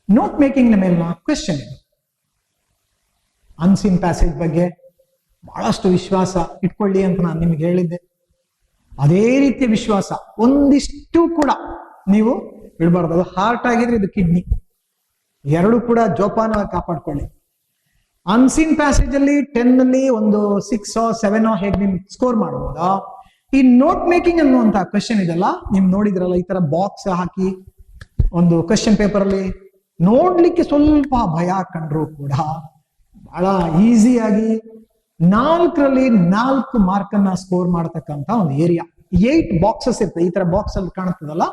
Note making ನ ಮೇಲಿನ question ಇದು. ಅನ್ಸೀನ್ ಪ್ಯಾಸೇಜ್ ಬಗ್ಗೆ ಬಹಳಷ್ಟು ವಿಶ್ವಾಸ ಇಟ್ಕೊಳ್ಳಿ ಅಂತ ನಾನು ನಿಮ್ಗೆ ಹೇಳಿದ್ದೆ. ಅದೇ ರೀತಿಯ ವಿಶ್ವಾಸ ಒಂದಿಷ್ಟು ಕೂಡ ನೀವು ಬಿಡಬಾರ್ದು. ಅದು ಹಾರ್ಟ್ ಆಗಿದ್ರೆ ಇದು ಕಿಡ್ನಿ, ಎರಡು ಕೂಡ ಜೋಪಾನ ಕಾಪಾಡ್ಕೊಳ್ಳಿ. ಅನ್ಸೀನ್ ಪ್ಯಾಸೇಜ್ ಅಲ್ಲಿ 10 ಅಲ್ಲಿ ಒಂದು 6 7 ಹೇಗೆ ನಿಮ್ ಸ್ಕೋರ್ ಮಾಡಬಹುದಾ, ಈ ನೋಟ್ ಮೇಕಿಂಗ್ ಅನ್ನುವಂತ ಕ್ವೆಶ್ಚನ್ ಇದೆಲ್ಲ ನಿಮ್ ನೋಡಿದ್ರಲ್ಲ, ಈ ತರ ಬಾಕ್ಸ್ ಹಾಕಿ ಒಂದು ಕ್ವೆಶ್ಚನ್ ಪೇಪರ್ ಅಲ್ಲಿ ನೋಡ್ಲಿಕ್ಕೆ ಸ್ವಲ್ಪ ಭಯ ಕಂಡ್ರು ಕೂಡ ಬಹಳ ಈಸಿಯಾಗಿ 4ರಲ್ಲಿ 4 ಮಾರ್ಕ್ ಅನ್ನ ಸ್ಕೋರ್ ಮಾಡತಕ್ಕಂತ ಒಂದು ಏರಿಯಾ. 8 ಬಾಕ್ಸಸ್ ಇರ್ತದೆ, ಈ ತರ ಬಾಕ್ಸ್ ಅಲ್ಲಿ ಕಾಣುತ್ತದಲ್ಲ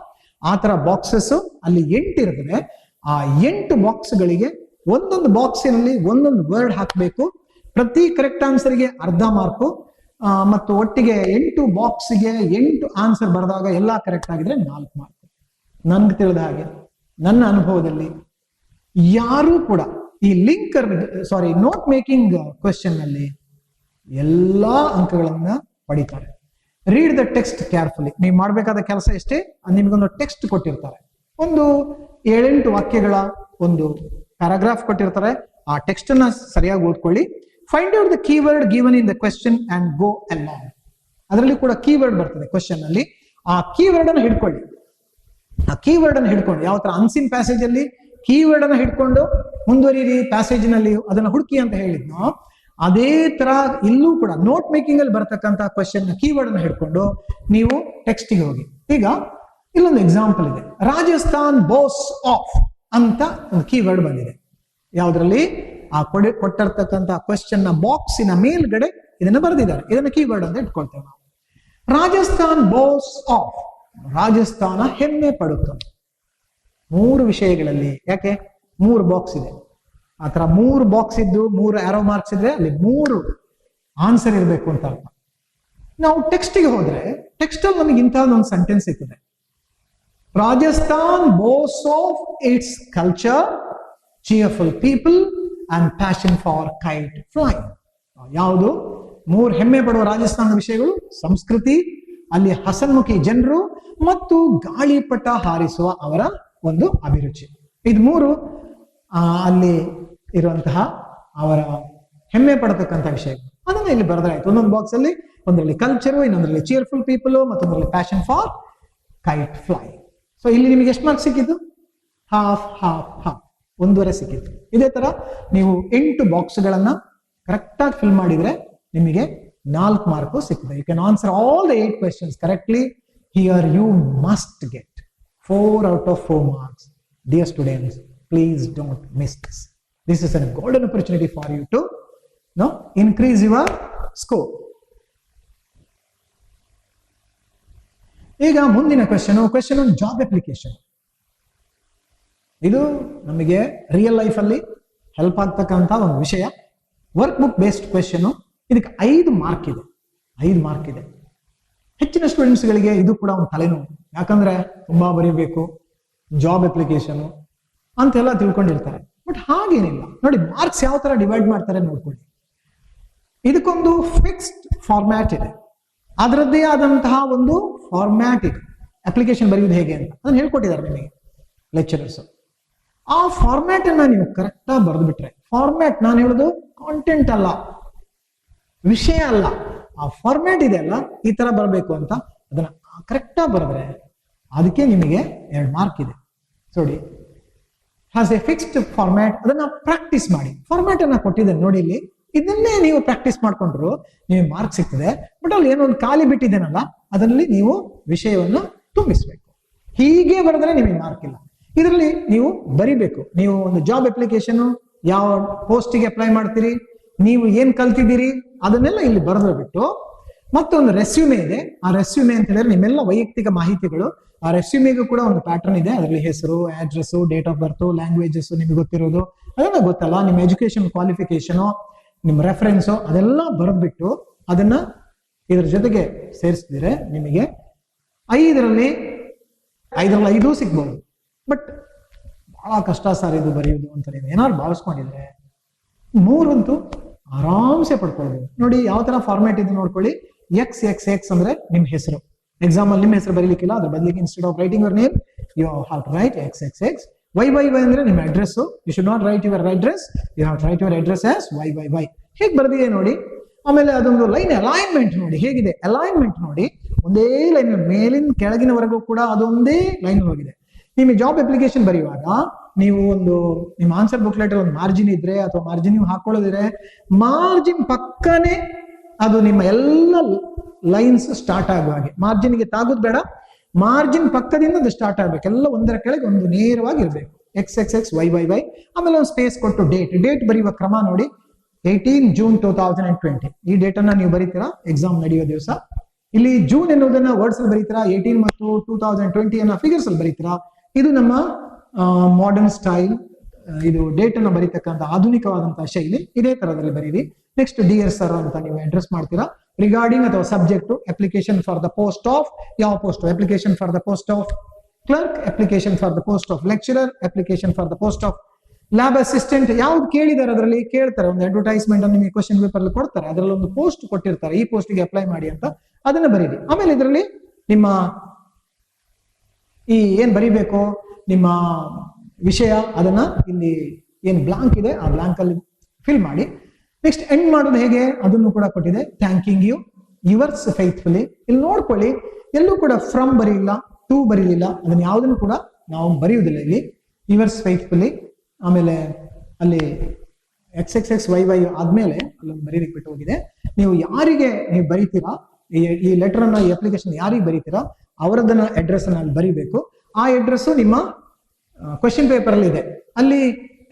ಆ ತರ ಬಾಕ್ಸಸ್ ಅಲ್ಲಿ 8 ಇರ್ತದೆ. ಆ 8 ಬಾಕ್ಸ್ ಗಳಿಗೆ ಒಂದೊಂದು ಬಾಕ್ಸಿನಲ್ಲಿ ಒಂದೊಂದು ವರ್ಡ್ ಹಾಕಬೇಕು. ಪ್ರತಿ ಕರೆಕ್ಟ್ ಆನ್ಸರ್ಗೆ ಅರ್ಧ ಮಾರ್ಕು, ಮತ್ತು ಒಟ್ಟಿಗೆ 8 ಬಾಕ್ಸ್ಗೆ 8 ಆನ್ಸರ್ ಬರೆದಾಗ ಎಲ್ಲಾ ಕರೆಕ್ಟ್ ಆಗಿದ್ರೆ 4 ಮಾರ್ಕ್. ನನ್ಗೆ ತಿಳಿದ ಹಾಗೆ ನನ್ನ ಅನುಭವದಲ್ಲಿ ಯಾರೂ ಕೂಡ ಈ ನೋಟ್ ಮೇಕಿಂಗ್ ಕ್ವೆಶ್ಚನ್ ನಲ್ಲಿ ಎಲ್ಲಾ ಅಂಕಗಳನ್ನ ಪಡಿತಾರೆ. Read the text carefully. ನೀವು ಮಾಡಬೇಕಾದ ಕೆಲಸ ಎಷ್ಟೇ, ನಿಮ್ಗೊಂದು ಟೆಕ್ಸ್ಟ್ ಕೊಟ್ಟಿರ್ತಾರೆ, ಒಂದು 7-8 ವಾಕ್ಯಗಳ ಒಂದು ಪ್ಯಾರಾಗ್ರಾಫ್ ಕೊಟ್ಟಿರ್ತಾರೆ. ಆ ಟೆಕ್ಸ್ಟ್ ಅನ್ನ ಸರಿಯಾಗಿ ಓದ್ಕೊಳ್ಳಿ. Find out the keyword given in the question and go along. ಅದರಲ್ಲಿ ಕೂಡ ಕೀವರ್ಡ್ ಬರ್ತದೆ ಕ್ವೆಶ್ಚನ್ ಅಲ್ಲಿ. ಆ ಕೀವರ್ಡ್ ಅನ್ನು ಹಿಡ್ಕೊಳ್ಳಿ. ಆ ಕೀವರ್ಡ್ ಅನ್ನು ಹಿಡ್ಕೊಂಡು ಯಾವ ತರ ಅನ್ಸಿನ್ ಪ್ಯಾಸೇಜ್ ಅಲ್ಲಿ ಕೀವರ್ಡ್ ಅನ್ನು ಹಿಡ್ಕೊಂಡು ಮುಂದುವರಿಯಿರಿ, ಪ್ಯಾಸೇಜ್ ನಲ್ಲಿ ಅದನ್ನ ಹುಡುಕಿ ಅಂತ ಹೇಳಿದ್ನೋ ಅದೇ ತರ ಇಲ್ಲೂ ಕೂಡ ನೋಟ್ ಮೇಕಿಂಗ್ ಅಲ್ಲಿ ಬರ್ತಕ್ಕಂತ ಕ್ವೆಶ್ಚನ್ ಕೀವರ್ಡ್ ಅನ್ನು ಹಿಡ್ಕೊಂಡು ನೀವು ಟೆಕ್ಸ್ಟಿಗೆ ಹೋಗಿ. ಈಗ ಇಲ್ಲೊಂದು ಎಕ್ಸಾಂಪಲ್ ಇದೆ, ರಾಜಸ್ಥಾನ್ ಬೋಸ್ ಆಫ್ ಅಂತ ಒಂದು ಕೀವರ್ಡ್ ಬಂದಿದೆ. ಯಾವ್ದ್ರಲ್ಲಿ ಆ ಕೊಟ್ಟಿರ್ತಕ್ಕಂಥ ಕ್ವೆಶ್ಚನ್ ನ ಬಾಕ್ಸಿನ ಮೇಲ್ಗಡೆ ಇದನ್ನ ಬರೆದಿದ್ದಾರೆ. ಇದನ್ನ ಕೀವರ್ಡ್ ಅಂತ ಇಟ್ಕೊಳ್ತೇವೆ ನಾವು. ರಾಜಸ್ಥಾನ್ ಬೋಸ್ ಆಫ್, ರಾಜಸ್ಥಾನ ಹೆಮ್ಮೆ ಪಡುತ್ತದೆ. 3 ವಿಷಯಗಳಲ್ಲಿ, ಯಾಕೆ 3 ಬಾಕ್ಸ್ ಇದೆ, ಆತರ 3 ಬಾಕ್ಸ್ ಇದ್ದು 3 ಆರೋ ಮಾರ್ಕ್ಸ್ ಇದ್ರೆ ಅಲ್ಲಿ 3 ಆನ್ಸರ್ ಇರಬೇಕು ಅಂತ ಅರ್ಥ. ನಾವು ಟೆಕ್ಸ್ಟ್ಗೆ ಹೋದ್ರೆ ಟೆಕ್ಸ್ಟ್ ಅಲ್ಲಿ ನಮಗೆ ಇಂತಹದೊಂದು ಸೆಂಟೆನ್ಸ್ ಸಿಗ್ತದೆ, Rajasthan Bose of it's culture, cheerful people and passion for kite flying. ಯಾವುದು 3 ಹೆಮ್ಮೆ ಪಡುವ ರಾಜಸ್ಥಾನದ ವಿಷಯಗಳು? ಸಂಸ್ಕೃತಿ, ಅಲ್ಲಿ ಹಸನ್ಮುಖಿ ಜನರು ಮತ್ತು ಗಾಳಿಪಟ ಹಾರಿಸುವ ಅವರ ಒಂದು ಅಭಿರುಚಿ. ಇದು 3 ಅಲ್ಲಿ ಇರುವಂತಹ ಅವರ ಹೆಮ್ಮೆ ಪಡತಕ್ಕಂಥ ವಿಷಯಗಳು. ಅದನ್ನ ಇಲ್ಲಿ ಬರೆದಾಯ್ತು ಒಂದೊಂದು ಬಾಕ್ಸ್ ಅಲ್ಲಿ. ಒಂದರಲ್ಲಿ ಕಲ್ಚರು, ಇನ್ನೊಂದರಲ್ಲಿ ಚೀರ್ಫುಲ್ ಪೀಪಲ್, ಮತ್ತೊಂದರಲ್ಲಿ passion for kite fly. So ಇಲ್ಲಿ ನಿಮಗೆ ಎಷ್ಟು ಮಾರ್ಕ್ಸ್ ಸಿಕ್ಕಿದ್ದು? ಹಾಫ್ ಹಾಫ್ ಹಾಫ್, 1.5 ಸಿಕ್ಕಿತ್ತು. ಇದೇ ತರ ನೀವು 8 ಬಾಕ್ಸ್ಗಳನ್ನ ಕರೆಕ್ಟ್ ಆಗಿ ಫಿಲ್ ಮಾಡಿದ್ರೆ ನಿಮಗೆ 4 ಮಾರ್ಕ್ ಸಿಗ್ತದೆ. You can answer all the 8 questions correctly. Here you must get 4 out of 4 marks. Dear students, please don't miss this. This is a golden opportunity for you to increase your score. ಈಗ ಮುಂದಿನ question on job application. ಇದು ನಮಗೆ real life ಅಲ್ಲಿ help ಆಗ್ತಕ್ಕಂಥ ಒಂದು ವಿಷಯ. Work book based question. ಇದಕ್ಕೆ 5 mark ಇದೆ. 5 ಮಾರ್ಕ್ ಇದೆ. ಹೆಚ್ಚಿನ ಸ್ಟೂಡೆಂಟ್ಸ್ ಗಳಿಗೆ ಇದು ಕೂಡ ಒಂದು ತಲೆನೋವು. ಯಾಕಂದ್ರೆ ತುಂಬಾ ಬರೀಬೇಕು, ಜಾಬ್ ಅಪ್ಲಿಕೇಶನ್ ಅಂತೆಲ್ಲ ತಿಳ್ಕೊಂಡಿರ್ತಾರೆ. ಬಟ್ ಹಾಗೇನಿಲ್ಲ ನೋಡಿ, ಮಾರ್ಕ್ಸ್ ಯಾವ ತರ ಡಿವೈಡ್ ಮಾಡ್ತಾರೆ ನೋಡ್ಕೊಳ್ಳಿ. ಇದಕ್ಕೊಂದು ಫಿಕ್ಸ್ಡ್ ಫಾರ್ಮ್ಯಾಟ್ ಇದೆ, ಅದರದ್ದೇ ಆದಂತಹ ಒಂದು ಫಾರ್ಮ್ಯಾಟ್ ಇದೆ. ಅಪ್ಲಿಕೇಶನ್ ಬರೆಯುವುದು ಹೇಗೆ ಅಂತ ಅದನ್ನ ಹೇಳ್ಕೊಟ್ಟಿದ್ದಾರೆ ನಿಮಗೆ ಲೆಕ್ಚರರ್ಸ್. ಆ ಫಾರ್ಮ್ಯಾಟ್ ಅನ್ನ ನೀವು ಕರೆಕ್ಟ್ ಆಗಿ ಬರೆದು ಬಿಟ್ರೆ, ಫಾರ್ಮ್ಯಾಟ್ ನಾನು ಹೇಳೋದು ಕಾಂಟೆಂಟ್ ಅಲ್ಲ, ವಿಷಯ ಅಲ್ಲ, ಆ ಫಾರ್ಮ್ಯಾಟ್ ಇದೆ ಅಲ್ಲ, ಈ ತರ ಬರಬೇಕು ಅಂತ ಅದನ್ನ ಕರೆಕ್ಟ್ ಆಗಿ ಬರೆದ್ರೆ ಅದಕ್ಕೆ ನಿಮಗೆ 2 ಮಾರ್ಕ್ ಇದೆ. ನೋಡಿ, ಹ್ಯಾಸ್ ಎ ಫಿಕ್ಸ್ಡ್ ಫಾರ್ಮ್ಯಾಟ್. ಅದನ್ನ ಪ್ರಾಕ್ಟೀಸ್ ಮಾಡಿ. ಫಾರ್ಮ್ಯಾಟ್ ಅನ್ನ ಕೊಟ್ಟಿದ್ದೇನೆ ನೋಡಿ ಇಲ್ಲಿ, ಇದನ್ನೇ ನೀವು ಪ್ರಾಕ್ಟೀಸ್ ಮಾಡ್ಕೊಂಡ್ರು ನಿಮಗೆ ಮಾರ್ಕ್ ಸಿಗ್ತದೆ. ಬಟ್ ಅಲ್ಲಿ ಏನೋ ಒಂದು ಖಾಲಿ ಬಿಟ್ಟಿದ್ದೇನಲ್ಲ, ಅದರಲ್ಲಿ ನೀವು ವಿಷಯವನ್ನು ತುಂಬಿಸ್ಬೇಕು. ಹೀಗೆ ಬರೆದ್ರೆ ನಿಮಗೆ ಮಾರ್ಕ್ ಇಲ್ಲ. ಇದರಲ್ಲಿ ನೀವು ಬರಿಬೇಕು. ನೀವು ಒಂದು ಜಾಬ್ ಅಪ್ಲಿಕೇಶನ್ ಯಾವ ಪೋಸ್ಟಿಗೆ ಅಪ್ಲೈ ಮಾಡ್ತೀರಿ, ನೀವು ಏನ್ ಕಲ್ತಿದ್ದೀರಿ ಅದನ್ನೆಲ್ಲ ಇಲ್ಲಿ ಬರೆದ್ರೆ ಬಿಟ್ಟು, ಮತ್ತೊಂದು ರೆಸ್ಯೂಮೆ ಇದೆ. ಆ ರೆಸ್ಯೂಮೆ ಅಂತ ಹೇಳಿದ್ರೆ ನಿಮ್ಮೆಲ್ಲ ವೈಯಕ್ತಿಕ ಮಾಹಿತಿಗಳು. ಆ ರೆಸ್ಯೂಮೆಗೂ ಕೂಡ ಒಂದು ಪ್ಯಾಟರ್ನ್ ಇದೆ. ಅದರಲ್ಲಿ ಹೆಸರು, address, date of birth, languages ನಿಮ್ಗೆ ಗೊತ್ತಿರೋದು, ಅದೆಲ್ಲ ಗೊತ್ತಲ್ಲ, ನಿಮ್ಮ ಎಜುಕೇಶನ್ ಕ್ವಾಲಿಫಿಕೇಶನ್, ನಿಮ್ಮ ರೆಫರೆನ್ಸು, ಅದೆಲ್ಲ ಬರೆದ್ಬಿಟ್ಟು ಅದನ್ನ ಇದ್ರ ಜೊತೆಗೆ ಸೇರಿಸಿದ್ರೆ ನಿಮಗೆ 5ರಲ್ಲಿ 5 ಸಿಗ್ಬಹುದು. ಬಟ್ ಬಹಳ ಕಷ್ಟ ಸರ್ ಇದು ಬರೆಯುವುದು ಅಂತ ನೀವು ಏನಾದ್ರು ಭಾವಿಸ್ಕೊಂಡಿದ್ರೆ 3 ಅಂತೂ ಆರಾಮ್ಸೆ ಪಡ್ಕೊಳ್ಬಹುದು. ನೋಡಿ ಯಾವ ತರ ಫಾರ್ಮ್ಯಾಟ್ ಇದೆ ನೋಡ್ಕೊಳ್ಳಿ. XXX ಅಂದ್ರೆ ನಿಮ್ ಹೆಸರು. ಎಕ್ಸಾಮ್ ಅಲ್ಲಿ ನಿಮ್ಮ ಹೆಸರು ಬರೀಲಿಕ್ಕಿಲ್ಲ, ಅದ್ರ ಬದಲಿಗೆ instead of writing your name you have to write XXX. YYY ಅಂದ್ರೆ ನಿಮ್ಮ address. You should not write your address, you have to write your address as YYY. ಹೇಗೆ ಬರ್ದಿದೆ ನೋಡಿ. ಆಮೇಲೆ ಅದೊಂದು ಲೈನ್ ಅಲೈನ್ಮೆಂಟ್ ನೋಡಿ ಹೇಗಿದೆ. ಅಲೈನ್ಮೆಂಟ್ ನೋಡಿ, ಒಂದೇ ಲೈನ್ ಮೇಲಿನ ಕೆಳಗಿನವರೆಗೂ ಕೂಡ ಅದೊಂದೇ ಲೈನ್ ಹೋಗಿದೆ. ನಿಮಗೆ ಜಾಬ್ ಅಪ್ಲಿಕೇಶನ್ ಬರೆಯುವಾಗ ನೀವು ಒಂದು ನಿಮ್ಮ ಆನ್ಸರ್ ಬುಕ್ಲೆಟ್ ಒಂದು ಮಾರ್ಜಿನ್ ಇದ್ರೆ ಅಥವಾ ಮಾರ್ಜಿನ್ ನೀವು ಹಾಕೊಳ್ಳೋದಿದ್ರೆ ಮಾರ್ಜಿನ್ ಪಕ್ಕನೆ ಅದು ನಿಮ್ಮ ಎಲ್ಲ ಲೈನ್ಸ್ ಸ್ಟಾರ್ಟ್ ಆಗುವ ಹಾಗೆ ಮಾರ್ಜಿನ್ಗೆ ತಾಗೋದು ಬೇಡ, ಮಾರ್ಜಿನ್ ಪಕ್ಕದಿಂದ ಅದು ಸ್ಟಾರ್ಟ್ ಆಗ್ಬೇಕು. ಎಲ್ಲ ಒಂದರ ಕೆಳಗೆ ಒಂದು ನೇರವಾಗಿ ಇರಬೇಕು. XXX YYY. ಆಮೇಲೆ ಒಂದು ಸ್ಪೇಸ್ ಕೊಟ್ಟು ಡೇಟ್ ಬರೆಯುವ ಕ್ರಮ ನೋಡಿ. 18 ಜೂನ್ 2020 ಈ ಡೇಟ್ ಅನ್ನ ನೀವು ಬರೀತೀರಾ ಎಕ್ಸಾಮ್ ನಡೆಯೋ ದಿವಸ. ಇಲ್ಲಿ ಜೂನ್ ಎನ್ನುವುದನ್ನ ವರ್ಡ್ಸ್ ಅಲ್ಲಿ ಬರೀತೀರಾ, 18 ಮತ್ತು 2020 ಅನ್ನ ಫಿಗರ್ಸ್ ಅಲ್ಲಿ ಬರೀತೀರಾ. ಇದು ನಮ್ಮ ಮಾಡರ್ನ್ ಸ್ಟೈಲ್. ಇದು ಡೇಟ್ ಅನ್ನ ಬರೀತಕ್ಕಂಥ ಆಧುನಿಕವಾದಂತಹ ಶೈಲಿ. ಇದೇ ತರದಲ್ಲಿ ಬರೀರಿ. ನೆಕ್ಸ್ಟ್ ಡಿಯರ್ ಸರ್ ಅಂತ ನೀವು ಅಡ್ರೆಸ್ ಮಾಡ್ತೀರಾ. ರಿಗಾರ್ಡಿಂಗ್ ಅಥವಾ subject application for the post of ಯಾವ post, application for the post of clerk, application for the post of lecturer, application for the post of lab assistant. ಯಾವ್ದು ಕೇಳಿದಾರೆ ಅದರಲ್ಲಿ ಕೇಳ್ತಾರೆ. ಒಂದು ಅಡ್ವರ್ಟೈಸ್ಮೆಂಟ್ ಅನ್ನು ನಿಮಗೆ ಕ್ವಶನ್ ಪೇಪರ್ ಅಲ್ಲಿ ಕೊಡ್ತಾರೆ. ಅದರಲ್ಲಿ ಒಂದು ಪೋಸ್ಟ್ ಕೊಟ್ಟಿರ್ತಾರೆ, ಈ ಪೋಸ್ಟ್ಗೆ ಅಪ್ಲೈ ಮಾಡಿ ಅಂತ, ಅದನ್ನ ಬರೀರಿ. ಆಮೇಲೆ ಇದರಲ್ಲಿ ನಿಮ್ಮ ಈ ಏನ್ ಬರೀಬೇಕು ನಿಮ್ಮ ವಿಷಯ ಅದನ್ನ ಇಲ್ಲಿ ಏನ್ ಬ್ಲಾಂಕ್ ಇದೆ ಆ ಬ್ಲಾಂಕ್ ಅಲ್ಲಿ ಫಿಲ್ ಮಾಡಿ. ನೆಕ್ಸ್ಟ್ ಎಂಡ್ ಮಾಡೋದು ಹೇಗೆ ಅದನ್ನು ಕೂಡ ಕೊಟ್ಟಿದೆ. Thanking you yours faithfully. ಇಲ್ಲಿ ನೋಡ್ಕೊಳ್ಳಿ, ಎಲ್ಲೂ ಕೂಡ ಫ್ರಮ್ ಬರೀಲ್ಲ, ಟು ಬರೀಲಿಲ್ಲ, ಅದನ್ನ ಯಾವುದನ್ನು ಕೂಡ ನಾವು ಬರೆಯುವುದಿಲ್ಲ ಇಲ್ಲಿ. Yours faithfully. ಆಮೇಲೆ ಅಲ್ಲಿ XXX YY ಆದ್ಮೇಲೆ ಅಲ್ಲೊಂದು ಬರೀಲಿಕ್ಕೆ ಬಿಟ್ಟು ಹೋಗಿದೆ. ನೀವು ಯಾರಿಗೆ ನೀವು ಬರೀತೀರಾ ಈ ಲೆಟರ್ ಅನ್ನ, ಈ ಅಪ್ಲಿಕೇಶನ್ ಯಾರಿಗೆ ಬರೀತೀರಾ ಅವರದನ್ನ ಅಡ್ರೆಸ್ ಅನ್ನ ಅಲ್ಲಿ ಬರೀಬೇಕು. ಆ ಅಡ್ರೆಸ್ ನಿಮ್ಮ ಕ್ವಶನ್ ಪೇಪರ್ ಅಲ್ಲಿ ಇದೆ. ಅಲ್ಲಿ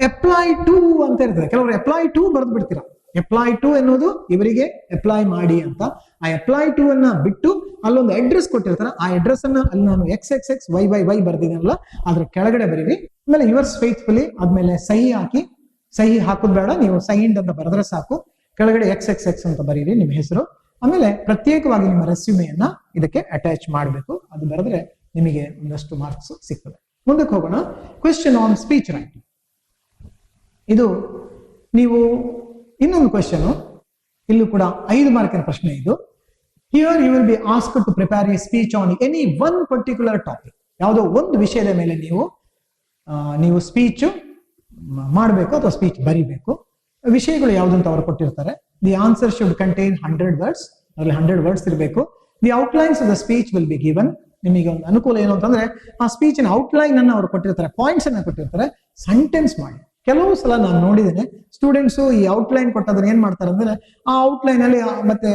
ಅಪ್ಲೈ ಟು ಅಂತ ಇರ್ತದೆ. ಕೆಲವರು ಅಪ್ಲೈ ಟು ಬರೆದು ಬಿಡ್ತೀರಾ. ಅಪ್ಲೈ ಟು ಎನ್ನುವುದು ಇವರಿಗೆ ಅಪ್ಲೈ ಮಾಡಿ ಅಂತ. ಆ ಅಪ್ಲೈ ಟು ಅನ್ನ ಬಿಟ್ಟು ಅಲ್ಲೊಂದು ಅಡ್ರೆಸ್ ಕೊಟ್ಟಿರ್ತಾರೆ. ಆ ಅಡ್ರೆಸ್ ಅನ್ನ ಅಲ್ಲಿ ನಾನು XXX YYY ಬರ್ದಿದ್ದೀನಲ್ಲ ಅದ್ರ ಕೆಳಗಡೆ ಬರೀರಿ. ಆಮೇಲೆ ಯುವರ್ಸ್ ಫೇತ್ಫುಲಿ ಆದ್ಮೇಲೆ ಸಹಿ ಹಾಕಿ. ಸಹಿ ಹಾಕೋದು ಬೇಡ, ನೀವು ಸೈನ್ಡ್ ಅಂತ ಬರೆದ್ರೆ ಸಾಕು. ಕೆಳಗಡೆ XXX ಅಂತ ಬರೀರಿ ನಿಮ್ಮ ಹೆಸರು. ಆಮೇಲೆ ಪ್ರತ್ಯೇಕವಾಗಿ ನಿಮ್ಮ ರೆಸ್ಯೂಮೆಯನ್ನ ಇದಕ್ಕೆ ಅಟ್ಯಾಚ್ ಮಾಡಬೇಕು. ಅದು ಬರೆದ್ರೆ ನಿಮಗೆ ಒಂದಷ್ಟು ಮಾರ್ಕ್ಸ್ ಸಿಗ್ತದೆ. ಮುಂದಕ್ಕೆ ಹೋಗೋಣ. Question on speech writing. ಇದು ನೀವು ಇನ್ನೊಂದು ಕ್ವೆಶ್ಚನ್, ಇಲ್ಲೂ ಕೂಡ 5 ಮಾರ್ಕಿನ ಪ್ರಶ್ನೆ ಇದು. Here you will be asked to prepare a speech on any one particular topic. ಯಾವುದೋ ಒಂದು ವಿಷಯದ ಮೇಲೆ ನೀವು ಸ್ಪೀಚ್ ಮಾಡಬೇಕು ಅಥವಾ ಸ್ಪೀಚ್ ಬರಿಬೇಕು. ವಿಷಯಗಳು ಯಾವುದಂತ ಅವರು ಕೊಟ್ಟಿರ್ತಾರೆ. The answer should contain 100 words. ಅದರಲ್ಲಿ 100 ವರ್ಡ್ಸ್ ಇರಬೇಕು. The outlines of the speech will be given. ನಿಮಗೆ ಒಂದು ಅನುಕೂಲ ಏನು ಅಂತಂದ್ರೆ ಆ ಸ್ಪೀಚಿನ ಔಟ್ಲೈನ್ ಅನ್ನ ಅವರು ಕೊಟ್ಟಿರ್ತಾರೆ, ಪಾಯಿಂಟ್ಸ್ ಅನ್ನ ಕೊಟ್ಟಿರ್ತಾರೆ. ಸೆಂಟೆನ್ಸ್ ಮಾಡಿ. ಕೆಲವು ಸಲ ನಾನು ನೋಡಿದ್ದೇನೆ ಸ್ಟೂಡೆಂಟ್ಸ್ ಈ ಔಟ್ಲೈನ್ ಕೊಟ್ಟದನ್ನ ಏನ್ ಮಾಡ್ತಾರೆ ಅಂದ್ರೆ ಆ ಔಟ್ಲೈನ್ ಅಲ್ಲಿ ಮತ್ತೆ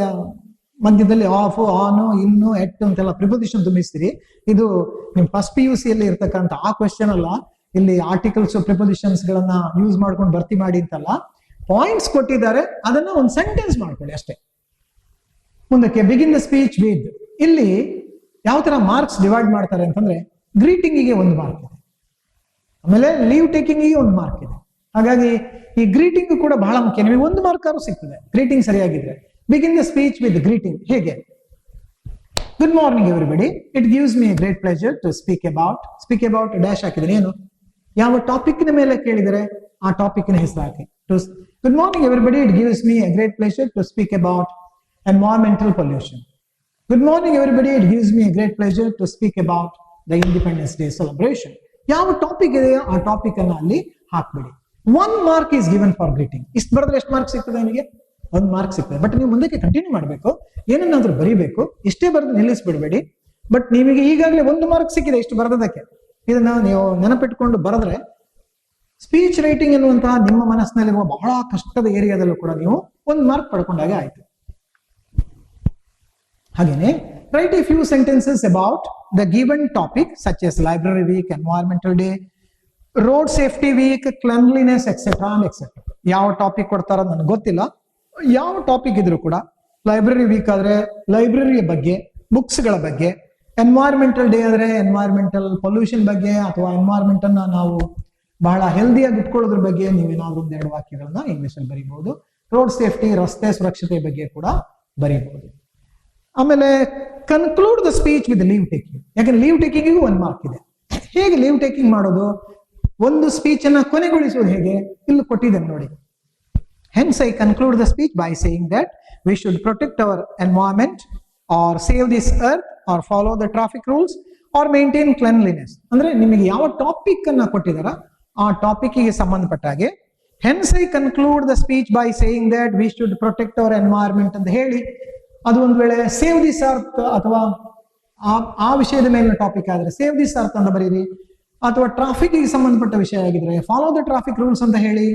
ಮಧ್ಯದಲ್ಲಿ ಆಫ್, ಆನ್, ಇನ್ನು, ಎಟ್ ಅಂತೆಲ್ಲ ಪ್ರಿಪೋಸಿಷನ್ ತುಂಬಿಸ್ತೀರಿ. ಇದು ನಿಮ್ ಫಸ್ಟ್ PUC ಅಲ್ಲಿ ಇರ್ತಕ್ಕಂಥ ಆ ಕ್ವೆಶ್ಚನ್ ಅಲ್ಲ. ಇಲ್ಲಿ ಆರ್ಟಿಕಲ್ಸ್ ಪ್ರಿಪೋಸಿಷನ್ಸ್ ಗಳನ್ನ ಯೂಸ್ ಮಾಡ್ಕೊಂಡು ಭರ್ತಿ ಮಾಡಿ ಅಂತಲ್ಲ, ಪಾಯಿಂಟ್ಸ್ ಕೊಟ್ಟಿದ್ದಾರೆ, ಅದನ್ನ ಒಂದು ಸೆಂಟೆನ್ಸ್ ಮಾಡ್ಕೊಳ್ಳಿ ಅಷ್ಟೇ. ಮುಂದಕ್ಕೆ ಬಿಗಿನ್ ದ ಸ್ಪೀಚ್ ವಿತ್. ಇಲ್ಲಿ ಯಾವ ತರ ಮಾರ್ಕ್ಸ್ ಡಿವೈಡ್ ಮಾಡ್ತಾರೆ ಅಂತಂದ್ರೆ ಗ್ರೀಟಿಂಗಿಗೆ 1 ಮಾರ್ಕ್ ಇದೆ, ಆಮೇಲೆ ಲೀವ್ ಟೇಕಿಂಗಿಗೆ 1 ಮಾರ್ಕ್ ಇದೆ. ಹಾಗಾಗಿ ಈ ಗ್ರೀಟಿಂಗ್ ಕೂಡ ಬಹಳ ಮುಖ್ಯ. ನಿಮಗೆ 1 ಮಾರ್ಕ್ ಆದ್ರೂ ಸಿಗ್ತದೆ ಗ್ರೀಟಿಂಗ್ ಸರಿಯಾಗಿದ್ರೆ. Begin the speech with greeting ಹೇಗೆ? Good morning everybody, it gives me a great pleasure to speak about dash ಹಾಕಿದ್ರೆ ಏನು, ಯಾವ ಟಾಪಿಕ್ ಮೇಲೆ ಕೇಳಿದರೆ ಆ ಟಾಪಿಕ್ ನ ಹೆಸರು ಹಾಕಿ. Good morning everybody, it gives me a great pleasure to speak about environmental pollution. Good morning everybody, it gives me a great pleasure to speak about the Independence Day celebration. ಯಾವ topic ಇದೆಯೋ ಆ topic ಅನ್ನ ಅಲ್ಲಿ ಹಾಕ್ಬಿಡಿ. 1 mark is given for greeting. ಇಷ್ಟು ಬರೆದ್ರೆ ಎಷ್ಟು mark ಸಿಗ್ತದೆ ನಿಮಗೆ? 1 ಮಾರ್ಕ್ ಸಿಗ್ತದೆ. ಬಟ್ ನೀವು ಮುಂದಕ್ಕೆ ಕಂಟಿನ್ಯೂ ಮಾಡಬೇಕು, ಏನನ್ನಾದ್ರೂ ಬರೀಬೇಕು. ಇಷ್ಟೇ ಬರೆದು ನಿಲ್ಲಿಸ್ಬಿಡ್ಬೇಡಿ. ಬಟ್ ನಿಮಗೆ ಈಗಾಗಲೇ 1 ಮಾರ್ಕ್ ಸಿಕ್ಕಿದೆ ಇಷ್ಟು ಬರೆದಕ್ಕೆ. ಇದನ್ನ ನೀವು ನೆನಪಿಟ್ಕೊಂಡು ಬರೆದ್ರೆ ಸ್ಪೀಚ್ ರೈಟಿಂಗ್ ಎನ್ನುವಂತಹ ನಿಮ್ಮ ಮನಸ್ಸಿನಲ್ಲಿರುವ ಬಹಳ ಕಷ್ಟದ ಏರಿಯಾದಲ್ಲೂ ಕೂಡ ನೀವು 1 ಮಾರ್ಕ್ ಪಡ್ಕೊಂಡಾಗೆ ಆಯ್ತು. ಹಾಗೇನೆ write a few sentences about the given topic such as library week, environmental day, road safety week, cleanliness, etc. and etc. ಯಾವ ಟಾಪಿಕ್ ಕೊಡ್ತಾರ ನನಗೆ ಗೊತ್ತಿಲ್ಲ. ಯಾವ ಟಾಪಿಕ್ ಇದ್ರು ಕೂಡ ಲೈಬ್ರರಿ ವೀಕ್ ಆದ್ರೆ ಲೈಬ್ರರಿಯ ಬಗ್ಗೆ, ಬುಕ್ಸ್ ಗಳ ಬಗ್ಗೆ, ಎನ್ವೈರನ್ಮೆಂಟಲ್ ಡೇ ಆದ್ರೆ ಎನ್ವೈರನ್ಮೆಂಟಲ್ ಪೊಲ್ಯೂಷನ್ ಬಗ್ಗೆ ಅಥವಾ ಎನ್ವೈರನ್ಮೆಂಟ್ ಅನ್ನ ನಾವು ಬಹಳ ಹೆಲ್ದಿಯಾಗಿ ಇಟ್ಕೊಳ್ಳೋದ್ರ ಬಗ್ಗೆ ನೀವೇನಾದ್ರೂ 1-2 ವಾಕ್ಯಗಳನ್ನ ಇಂಗ್ಲಿಷ್ ಅಲ್ಲಿ ಬರೀಬಹುದು. ರೋಡ್ ಸೇಫ್ಟಿ, ರಸ್ತೆ ಸುರಕ್ಷತೆ ಬಗ್ಗೆ ಕೂಡ ಬರೀಬಹುದು. ಆಮೇಲೆ conclude the speech with leave taking. ಯಾಕಂದ್ರೆ ಲೀವ್ ಟೇಕಿಂಗಿಗೂ 1 ಮಾರ್ಕ್ ಇದೆ. ಹೇಗೆ ಲೀವ್ ಟೇಕಿಂಗ್ ಮಾಡೋದು, ಒಂದು ಸ್ಪೀಚ್ ಅನ್ನ ಕೊನೆಗೊಳಿಸೋದು ಹೇಗೆ ಇಲ್ಲಿ ಕೊಟ್ಟಿದ್ದೇನೆ ನೋಡಿ. Hence I conclude the speech by saying that we should protect our environment or save this earth or follow the traffic rules or maintain cleanliness. ಅಂದ್ರೆ ನಿಮಗೆ ಯಾವ ಟಾಪಿಕ್ ಅನ್ನ ಕೊಟ್ಟಿದಾರ ಆ ಟಾಪಿಕ್ ಗೆ ಸಂಬಂಧಪಟ್ಟ ಹಾಗೆ. Hence I conclude the speech by saying that we should protect our environment ಅಂತ ಹೇಳಿ, ಅದು ಒಂದು ವೇಳೆ ಸೇವ್ ದಿಸ್ ಅರ್ತ್ ಅಥವಾ ಆ ವಿಷಯದ ಮೇಲಿನ ಟಾಪಿಕ್ ಆದ್ರೆ ಸೇವ್ ದಿಸ್ ಅರ್ತ್ ಅಂತ ಬರೀರಿ, ಅಥವಾ ಟ್ರಾಫಿಕ್ ಗೆ ಸಂಬಂಧಪಟ್ಟ ವಿಷಯ ಆಗಿದ್ರೆ ಫಾಲೋ ದ ಟ್ರಾಫಿಕ್ ರೂಲ್ಸ್ ಅಂತ ಹೇಳಿ,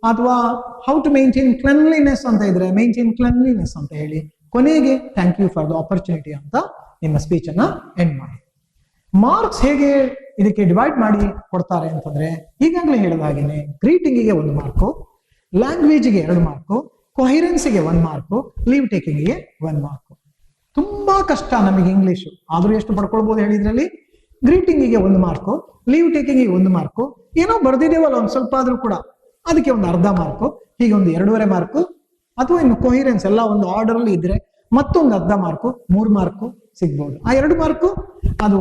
ಅಥವಾ ಹೌ ಟು ಮೇಂಟೈನ್ ಕ್ಲೆನ್ಲಿನೆಸ್ ಅಂತ ಇದ್ರೆ ಮೇಂಟೈನ್ ಕ್ಲೆನ್ಲಿನೆಸ್ ಅಂತ ಹೇಳಿ, ಕೊನೆಗೆ thank you for the opportunity ಅಂತ ನಿಮ್ಮ ಸ್ಪೀಚ್ ಅನ್ನ ಎಂಡ್ ಮಾಡಿ. ಮಾರ್ಕ್ಸ್ ಹೇಗೆ ಇದಕ್ಕೆ ಡಿವೈಡ್ ಮಾಡಿ ಕೊಡ್ತಾರೆ ಅಂತಂದ್ರೆ, ಈಗಾಗಲೇ ಹೇಳಿದ ಹಾಗೇನೆ ಗ್ರೀಟಿಂಗಿಗೆ 1 ಮಾರ್ಕು, ಲ್ಯಾಂಗ್ವೇಜ್ಗೆ 2 ಮಾರ್ಕು, ಕೊಹಿರೆನ್ಸಿಗೆ 1 ಮಾರ್ಕು, ಲೀವ್ ಟೇಕಿಂಗ್ಗೆ 1 ಮಾರ್ಕು. ತುಂಬಾ ಕಷ್ಟ ನಮಗೆ ಇಂಗ್ಲಿಷ್, ಆದ್ರೂ ಎಷ್ಟು ಪಡ್ಕೊಳ್ಬಹುದು ಹೇಳಿದ್ರಲ್ಲಿ, ಗ್ರೀಟಿಂಗಿಗೆ 1 ಮಾರ್ಕು, ಲೀವ್ ಟೇಕಿಂಗಿಗೆ 1 ಮಾರ್ಕು, ಏನೋ ಬರ್ದಿದ್ದೇವಲ್ಲ ಒಂದ್ ಸ್ವಲ್ಪ ಆದ್ರೂ ಕೂಡ ಅದಕ್ಕೆ ಒಂದು ಅರ್ಧ ಮಾರ್ಕು, ಹೀಗೆ ಒಂದು 2.5 ಮಾರ್ಕು, ಅಥವಾ ಇನ್ನು ಕೊಹಿರೆನ್ಸ್ ಎಲ್ಲ ಒಂದು ಆರ್ಡರ್ ಅಲ್ಲಿ ಇದ್ರೆ ಮತ್ತೊಂದು ಅರ್ಧ ಮಾರ್ಕು, 3 ಮಾರ್ಕು ಸಿಗ್ಬಹುದು. ಆ 2 ಮಾರ್ಕು ಅದು